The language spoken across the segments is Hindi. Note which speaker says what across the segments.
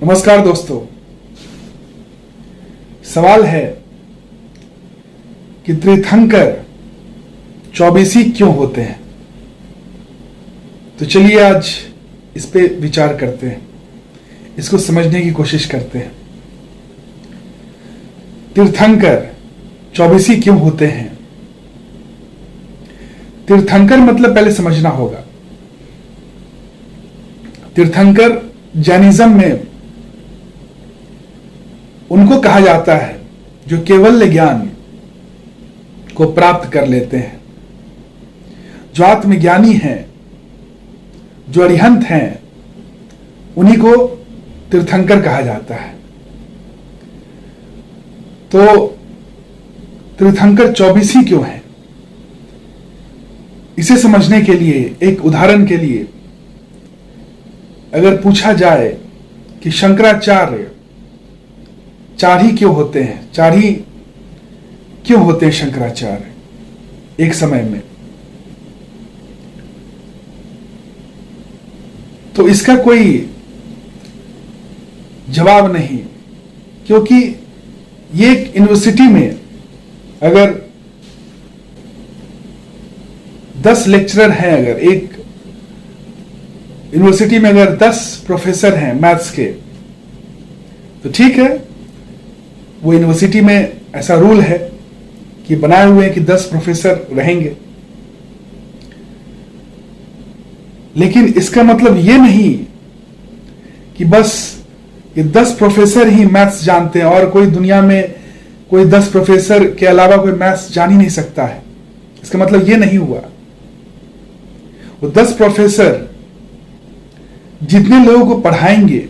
Speaker 1: नमस्कार दोस्तों। सवाल है कि तीर्थंकर चौबीसी क्यों होते हैं। तो चलिए आज इस पे विचार करते हैं, इसको समझने की कोशिश करते हैं। तीर्थंकर चौबीसी क्यों होते हैं। तीर्थंकर मतलब पहले समझना होगा। तीर्थंकर जैनिज्म में उनको कहा जाता है जो केवल ज्ञान को प्राप्त कर लेते हैं, जो आत्मज्ञानी हैं, जो अरिहंत हैं, उन्हीं को तीर्थंकर कहा जाता है। तो तीर्थंकर चौबीसी क्यों हैं, इसे समझने के लिए एक उदाहरण के लिए अगर पूछा जाए कि शंकराचार्य चार ही क्यों होते हैं, चार ही क्यों होते हैं शंकराचार्य एक समय में, तो इसका कोई जवाब नहीं। क्योंकि ये एक यूनिवर्सिटी में अगर 10 लेक्चरर हैं, अगर एक यूनिवर्सिटी में अगर 10 प्रोफेसर हैं मैथ्स के, तो ठीक है, वो यूनिवर्सिटी में ऐसा रूल है कि बनाए हुए हैं कि 10 प्रोफेसर रहेंगे। लेकिन इसका मतलब ये नहीं कि बस ये 10 प्रोफेसर ही मैथ्स जानते हैं और कोई दुनिया में कोई 10 प्रोफेसर के अलावा कोई मैथ्स जान ही नहीं सकता है। इसका मतलब ये नहीं हुआ। वो 10 प्रोफेसर जितने लोगों को पढ़ाएंगे,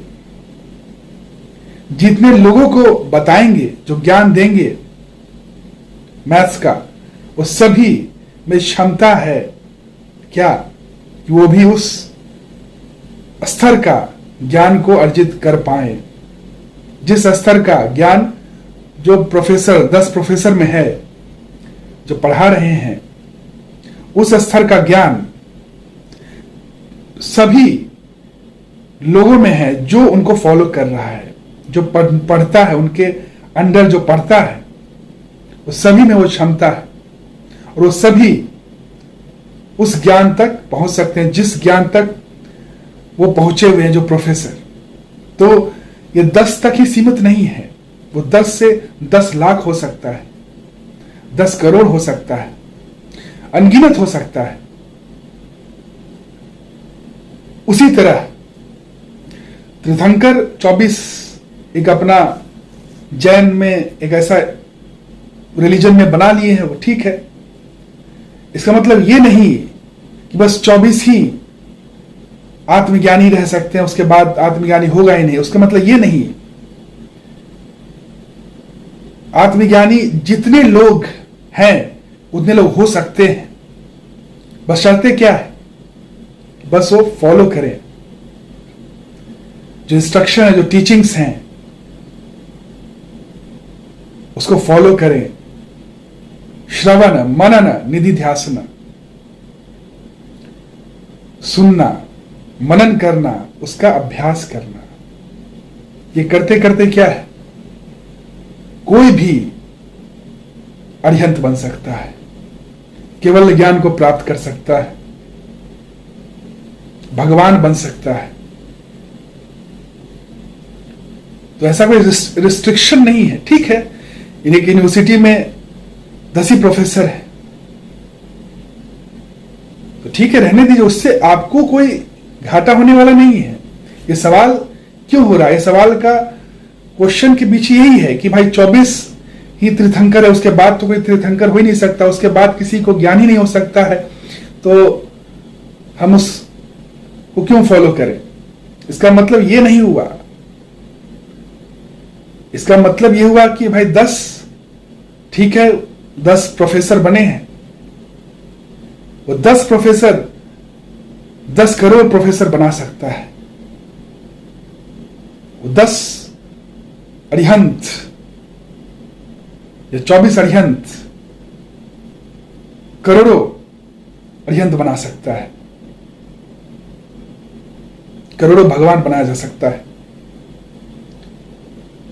Speaker 1: जितने लोगों को बताएंगे, जो ज्ञान देंगे मैथ्स का, वो सभी में क्षमता है क्या कि वो भी उस स्तर का ज्ञान को अर्जित कर पाए, जिस स्तर का ज्ञान जो प्रोफेसर 10 प्रोफेसर में है, जो पढ़ा रहे हैं, उस स्तर का ज्ञान सभी लोगों में है जो उनको फॉलो कर रहा है, जो पढ़ता है, उनके अंडर जो पढ़ता है, वो सभी में वो क्षमता है और वो सभी उस ज्ञान तक पहुंच सकते हैं जिस ज्ञान तक वो पहुंचे हुए हैं, जो प्रोफेसर। तो ये 10 तक ही सीमित नहीं है, वो 10 से 10 लाख हो सकता है, 10 करोड़ हो सकता है, अनगिनत हो सकता है। उसी तरह तीर्थंकर 24 एक अपना जैन में एक ऐसा रिलीजन में बना लिए हैं, वो ठीक है। इसका मतलब ये नहीं कि बस 24 ही आत्मज्ञानी रह सकते हैं, उसके बाद आत्मज्ञानी होगा ही नहीं। उसका मतलब ये नहीं। आत्मज्ञानी जितने लोग हैं उतने लोग हो सकते हैं, बस शर्तें क्या है, बस वो फॉलो करें जो इंस्ट्रक्शन है, जो टीचिंग्स हैं, उसको फॉलो करें। श्रवण मनन निधिध्यासन, सुनना, मनन करना, उसका अभ्यास करना। ये करते करते क्या है, कोई भी अरिहंत बन सकता है, केवल ज्ञान को प्राप्त कर सकता है, भगवान बन सकता है। तो ऐसा कोई रिस्ट्रिक्शन नहीं है। ठीक है, एक यूनिवर्सिटी में 10 ही प्रोफेसर है, तो ठीक है, रहने दीजिए, उससे आपको कोई घाटा होने वाला नहीं है। ये सवाल क्यों हो रहा है, ये सवाल का क्वेश्चन के पीछे यही है कि भाई 24 ही तीर्थंकर है, उसके बाद तो कोई तीर्थंकर हो ही नहीं सकता, उसके बाद किसी को ज्ञान ही नहीं हो सकता है, तो हम उसको क्यों फॉलो करें। इसका मतलब ये नहीं हुआ। इसका मतलब यह हुआ कि भाई 10 ठीक है, 10 प्रोफेसर बने हैं, वो 10 प्रोफेसर 10 करोड़ प्रोफेसर बना सकता है। वो 10 अरिहंत या 24 अरिहंत करोड़ों अरिहंत बना सकता है, करोड़ों भगवान बनाया जा सकता है।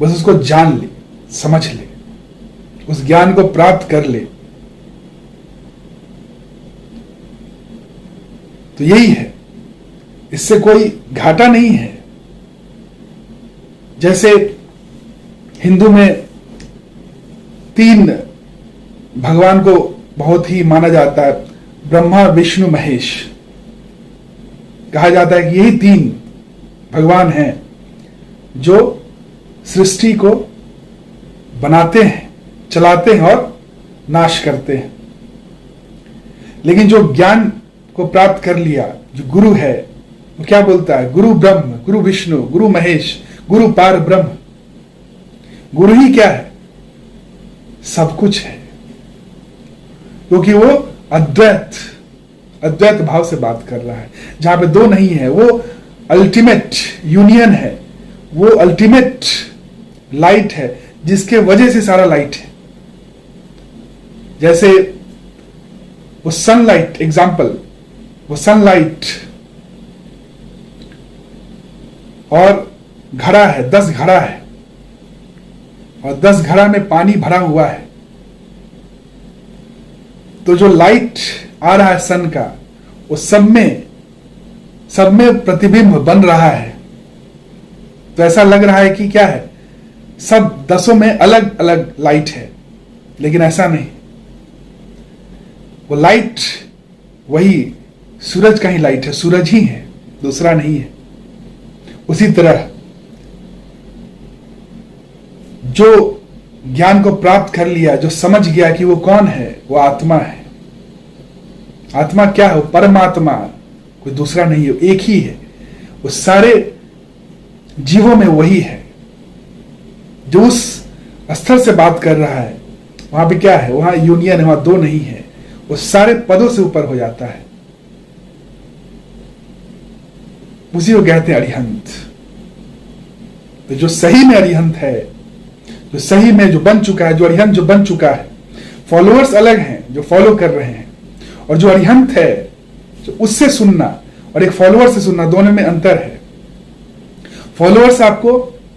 Speaker 1: बस उसको जान ले, समझ ले, उस ज्ञान को प्राप्त कर ले। तो यही है, इससे कोई घाटा नहीं है। जैसे हिंदू में 3 भगवान को बहुत ही माना जाता है, ब्रह्मा विष्णु महेश। कहा जाता है कि यही 3 भगवान हैं जो सृष्टि को बनाते हैं, चलाते हैं और नाश करते हैं। लेकिन जो ज्ञान को प्राप्त कर लिया, जो गुरु है, वो क्या बोलता है? गुरु ब्रह्म, गुरु विष्णु, गुरु महेश, गुरु पार ब्रह्म। गुरु ही क्या है? सब कुछ है, क्योंकि वो अद्वैत भाव से बात कर रहा है। जहां पे 2 नहीं है, वो अल्टीमेट यूनियन है, वो अल्टीमेट लाइट है, जिसके वजह से सारा लाइट है। जैसे वो सनलाइट, एग्जाम्पल, वो सनलाइट और घड़ा है, 10 घड़ा है, और 10 घड़ा में पानी भरा हुआ है। तो जो लाइट आ रहा है सन का, वो सब में प्रतिबिंब बन रहा है। तो ऐसा लग रहा है कि क्या है, सब 10 में अलग अलग लाइट है, लेकिन ऐसा नहीं। वो लाइट वही सूरज का ही लाइट है, सूरज ही है, दूसरा नहीं है। उसी तरह जो ज्ञान को प्राप्त कर लिया, जो समझ गया कि वो कौन है, वो आत्मा है। आत्मा क्या है? वो परमात्मा, कोई दूसरा नहीं है, एक ही है। वो सारे जीवों में वही है। जो उस स्तर से बात कर रहा है, वहां पे क्या है? वहां यूनियन है, वहां 2 नहीं है। वो सारे पदों से ऊपर हो जाता है। उसी को कहते हैं अरिहंत। तो जो सही में अरिहंत है, जो सही में जो बन चुका है, जो अरिहंत जो बन चुका है, फॉलोअर्स अलग हैं जो फॉलो कर रहे हैं, और जो अरिहंत है, जो उससे सुनना और एक फॉलोअर से सुनना, दोनों में अंतर है। फॉलोअर्स आपको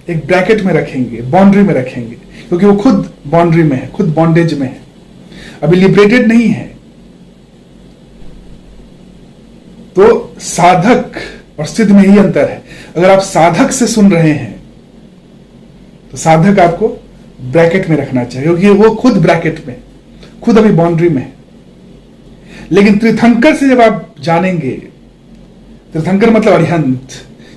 Speaker 1: एक ब्रैकेट में रखेंगे, बाउंड्री में रखेंगे, क्योंकि वो खुद बाउंड्री में है, खुद बॉन्डेज में है, अभी लिबरेटेड नहीं है। तो साधक और सिद्ध में ही अंतर है। अगर आप साधक से सुन रहे हैं, तो साधक आपको ब्रैकेट में रखना चाहिए, क्योंकि वो खुद ब्रैकेट में, खुद अभी बाउंड्री में है। लेकिन तीर्थंकर से जब आप जानेंगे, तीर्थंकर मतलब अरिहंत,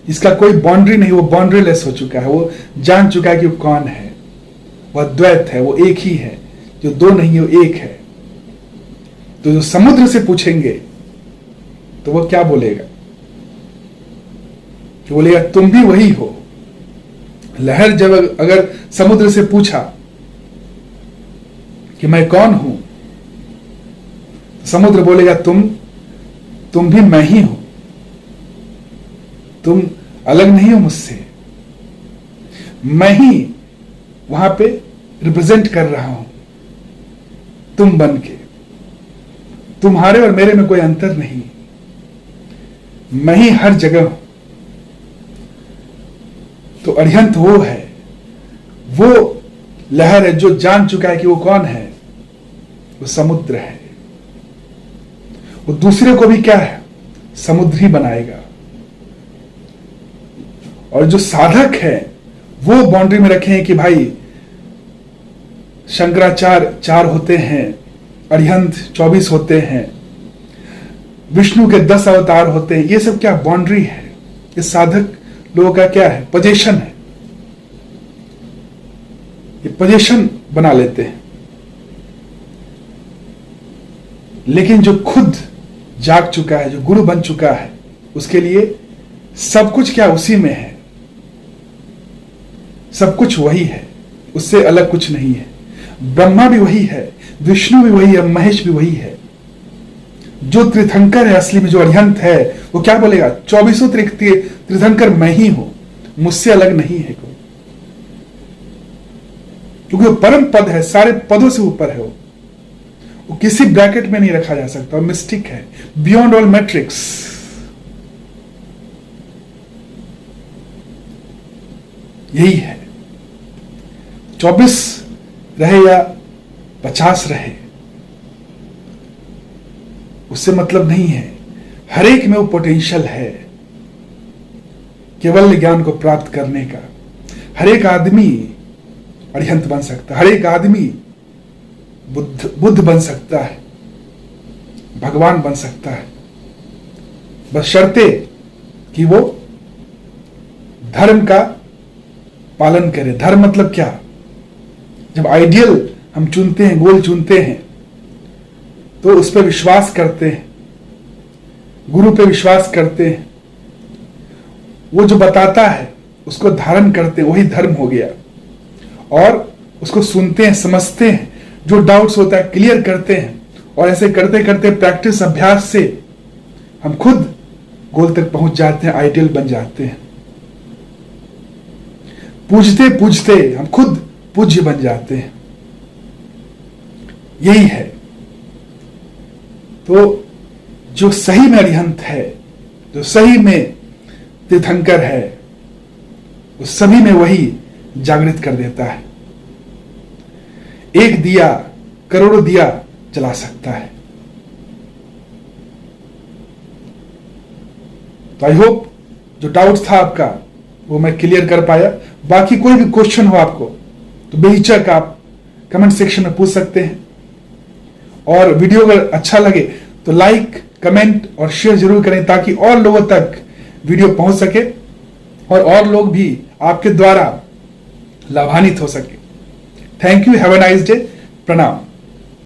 Speaker 1: जिसका कोई बाउंड्री नहीं, वो बाउंड्री लेस हो चुका है, वो जान चुका है कि वो कौन है, वो अद्वैत है, वो एक ही है, जो 2 नहीं है, वो एक है। तो जो समुद्र से पूछेंगे, तो वो क्या बोलेगा? तो बोलेगा तुम भी वही हो। लहर जब अगर समुद्र से पूछा कि मैं कौन हूं, समुद्र बोलेगा तुम भी मैं ही हूं, तुम अलग नहीं हो मुझसे, मैं ही वहां पे रिप्रेजेंट कर रहा हूं, तुम बन के। तुम्हारे और मेरे में कोई अंतर नहीं, मैं ही हर जगह हूं। तो अरिहंत वो है, वो लहर है जो जान चुका है कि वो कौन है, वो समुद्र है। वो दूसरे को भी क्या है? समुद्र ही बनाएगा। और जो साधक है, वो बाउंड्री में रखे हैं कि भाई शंकराचार्य 4 होते हैं, अरिहंत 24 होते हैं, विष्णु के 10 अवतार होते हैं। ये सब क्या बाउंड्री है? ये साधक लोगों का क्या है? पोजीशन है। ये पोजीशन बना लेते हैं। लेकिन जो खुद जाग चुका है, जो गुरु बन चुका है, उसके लिए सब कुछ क्या उसी में है, सब कुछ वही है, उससे अलग कुछ नहीं है। ब्रह्मा भी वही है, विष्णु भी वही है, महेश भी वही है। जो तीर्थंकर है असली में, जो अरिहंत है, वो क्या बोलेगा? 24 तीर्थंकर मैं ही हूं, मुझसे अलग नहीं है कोई, क्योंकि वो परम पद है, सारे पदों से ऊपर है। वो किसी ब्रैकेट में नहीं रखा जा सकता, वो मिस्टिक है, बियॉन्ड ऑल मैट्रिक्स। यही है। 24 रहे या 50 रहे, उससे मतलब नहीं है। हर एक में वो पोटेंशियल है केवल ज्ञान को प्राप्त करने का। हर एक आदमी अरिहंत बन सकता है, हर एक आदमी बुद्ध बन सकता है, भगवान बन सकता है, बस शर्ते कि वो धर्म का पालन करे। धर्म मतलब क्या? जब आइडियल हम चुनते हैं, गोल चुनते हैं, तो उस पर विश्वास करते हैं, गुरु पे विश्वास करते हैं, वो जो बताता है उसको धारण करते हैं, वही धर्म हो गया। और उसको सुनते हैं, समझते हैं, जो डाउट्स होता है क्लियर करते हैं, और ऐसे करते करते प्रैक्टिस, अभ्यास से हम खुद गोल तक पहुंच जाते हैं, आइडियल बन जाते हैं। पूजते पूजते हम खुद पूज्य बन जाते हैं। यही है। तो जो सही में अरिहंत है, जो सही में तीर्थंकर है, वो सभी में वही जागृत कर देता है। एक दिया करोड़ों दिया जला सकता है। तो आई होप जो डाउट था आपका वो मैं क्लियर कर पाया। बाकी कोई भी क्वेश्चन हो आपको तो बेहिचक आप कमेंट सेक्शन में पूछ सकते हैं। और वीडियो अगर अच्छा लगे तो लाइक, कमेंट और शेयर जरूर करें, ताकि और लोगों तक वीडियो पहुंच सके और लोग भी आपके द्वारा लाभान्वित हो सके। Thank you, have a nice day, प्रणाम।